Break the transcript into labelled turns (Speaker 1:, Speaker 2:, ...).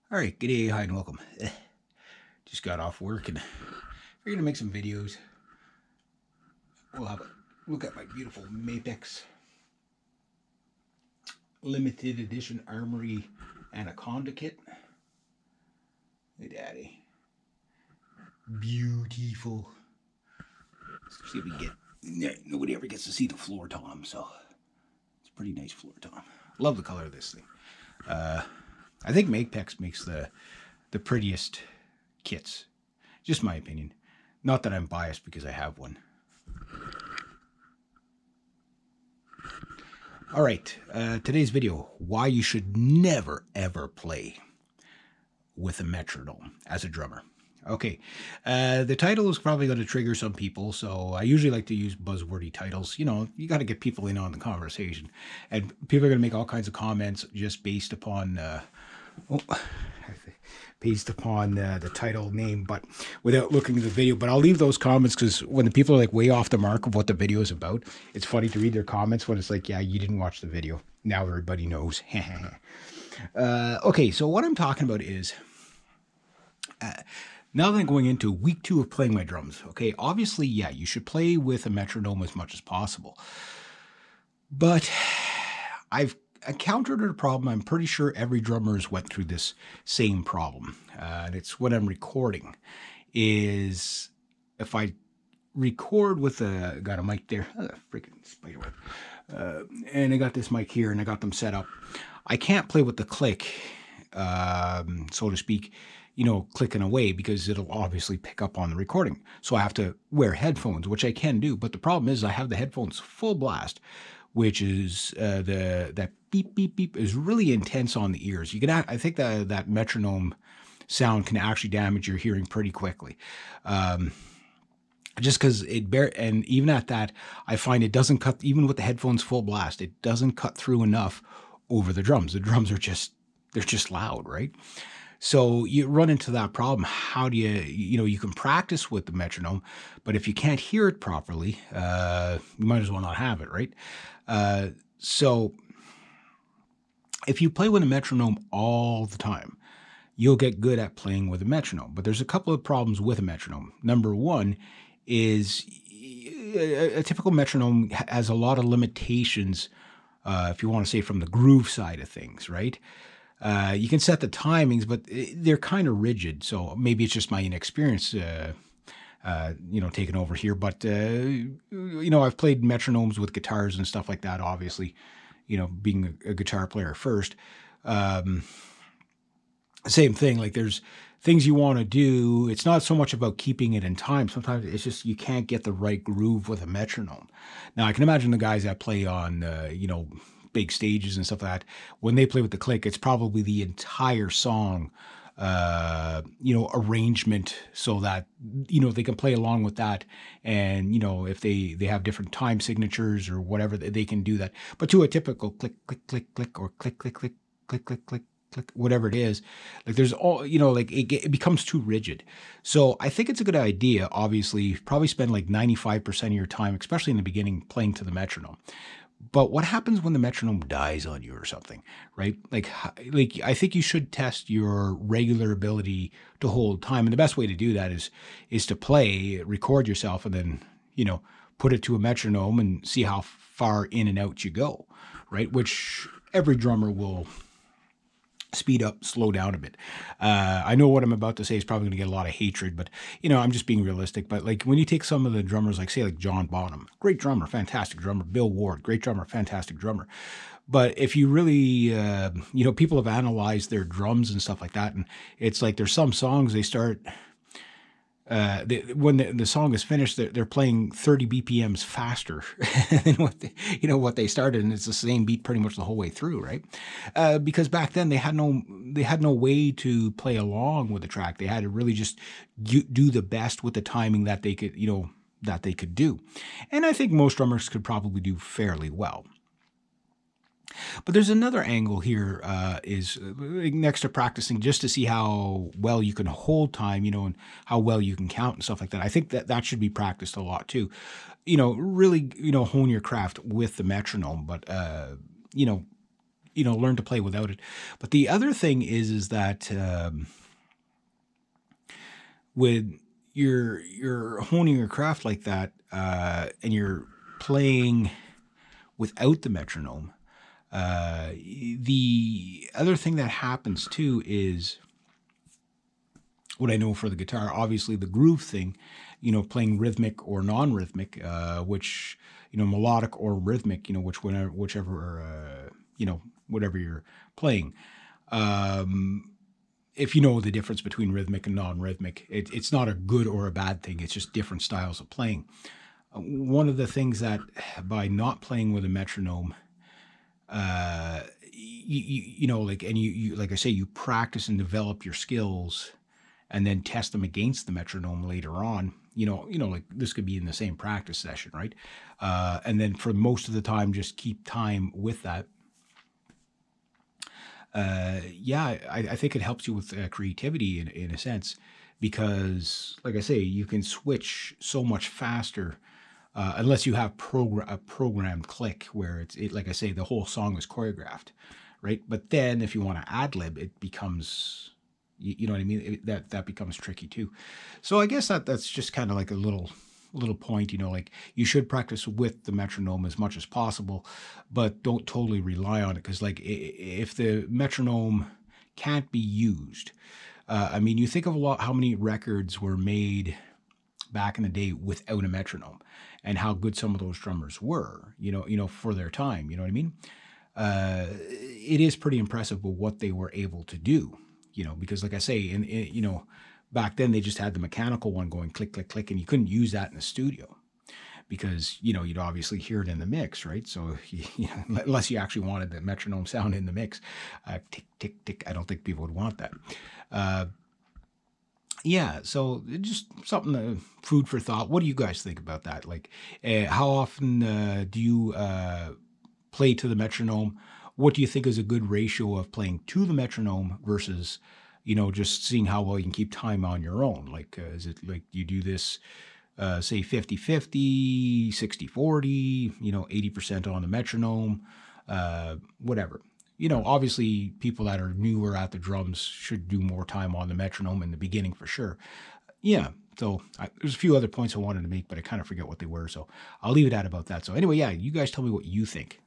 Speaker 1: All right, good day, hi, and welcome. Just got off work and we're gonna make some videos. We'll have a look at my beautiful Mapex limited edition Armory Anaconda kit. Hey, Daddy, beautiful. Let's see if we can get. Nobody ever gets to see the floor tom, so it's a pretty nice floor tom. Love the color of this thing. I think Mapex makes the prettiest kits. Just my opinion. Not that I'm biased because I have one. All right, today's video, why you should never ever play with a metronome as a drummer. Okay, the title is probably going to trigger some people, so I usually like to use buzzwordy titles. You know, you got to get people in on the conversation, and people are going to make all kinds of comments just based upon the title name, but without looking at the video. But I'll leave those comments because when the people are like way off the mark of what the video is about, it's funny to read their comments when it's like, yeah, you didn't watch the video. Now everybody knows. Okay, so what I'm talking about is now that I'm going into week 2 of playing my drums, okay, obviously, yeah, you should play with a metronome as much as possible. But I've encountered a problem. I'm pretty sure every drummer has went through this same problem. And it's when I'm recording is if I record with got a mic there, freaking spider web, and I got this mic here and I got them set up. I can't play with the click, so to speak, you know, clicking away because it'll obviously pick up on the recording. So I have to wear headphones, which I can do. But the problem is I have the headphones full blast, which is that beep, beep, beep is really intense on the ears. You can, I think that metronome sound can actually damage your hearing pretty quickly. Just because and even at that, I find it doesn't cut, even with the headphones full blast, it doesn't cut through enough over the drums. The drums are they're just loud, right? So you run into that problem. How do you can practice with the metronome, but if you can't hear it properly, you might as well not have it, right? So if you play with a metronome all the time, you'll get good at playing with a metronome. But there's a couple of problems with a metronome. Number one is a typical metronome has a lot of limitations, if you want to say from the groove side of things, right? You can set the timings, but they're kind of rigid. So maybe it's just my inexperience, taking over here. But, I've played metronomes with guitars and stuff like that, obviously, being a guitar player first. Same thing, like there's things you want to do. It's not so much about keeping it in time. Sometimes it's just you can't get the right groove with a metronome. Now, I can imagine the guys that play on, big stages and stuff like that, when they play with the click, it's probably the entire song, arrangement so that, they can play along with that. And, if they have different time signatures or whatever, they can do that. But to a typical click, click, click, click, or click, click, click, click, click, click, click, whatever it is, like there's all, it becomes too rigid. So I think it's a good idea, obviously, probably spend like 95% of your time, especially in the beginning, playing to the metronome. But what happens when the metronome dies on you or something, right? Like I think you should test your regular ability to hold time. And the best way to do that is to record yourself, and then, put it to a metronome and see how far in and out you go, right? Which every drummer will speed up, slow down a bit. I know what I'm about to say is probably going to get a lot of hatred, but I'm just being realistic. But like when you take some of the drummers, like say like John Bonham, great drummer, fantastic drummer. Bill Ward, great drummer, fantastic drummer. But if you really, people have analyzed their drums and stuff like that, and it's like there's some songs they start. When the song is finished, they're playing 30 BPMs faster than what they started, and it's the same beat pretty much the whole way through, right? Because back then they had no way to play along with the track. They had to really just do the best with the timing that they could do, and I think most drummers could probably do fairly well. But there's another angle here, is next to practicing just to see how well you can hold time, and how well you can count and stuff like that. I think that should be practiced a lot too. Really, hone your craft with the metronome. But, learn to play without it. But the other thing is that when you're honing your craft like that, and you're playing without the metronome, the other thing that happens too is what I know for the guitar, obviously the groove thing, playing rhythmic or non-rhythmic, which, melodic or rhythmic, whichever, whatever you're playing. If you know the difference between rhythmic and non-rhythmic, it's not a good or a bad thing. It's just different styles of playing. One of the things that by not playing with a metronome, you like I say, you practice and develop your skills and then test them against the metronome later on. Like this could be in the same practice session, right? And then for most of the time, just keep time with that. I think it helps you with creativity in a sense, because, like I say, you can switch so much faster. Unless you have a programmed click where like I say, the whole song is choreographed, right? But then if you want to ad lib, it becomes, you know what I mean? That becomes tricky too. So I guess that's just kind of like a little point, like you should practice with the metronome as much as possible, but don't totally rely on it, because like if the metronome can't be used, you think of how many records were made back in the day without a metronome, and how good some of those drummers were, for their time. You know what I mean? It is pretty impressive with what they were able to do, because like I say, back then they just had the mechanical one going click, click, click, and you couldn't use that in the studio because, you'd obviously hear it in the mix, right? So, unless you actually wanted the metronome sound in the mix, tick, tick, tick, I don't think people would want that. So just something, food for thought. What do you guys think about that? Like, how often do you play to the metronome? What do you think is a good ratio of playing to the metronome versus, just seeing how well you can keep time on your own? Like, is it like you do this, say 50-50, 60-40, 80% on the metronome, whatever? Obviously people that are newer at the drums should do more time on the metronome in the beginning for sure. Yeah. So there's a few other points I wanted to make, but I kind of forget what they were. So I'll leave it at about that. So anyway, you guys tell me what you think.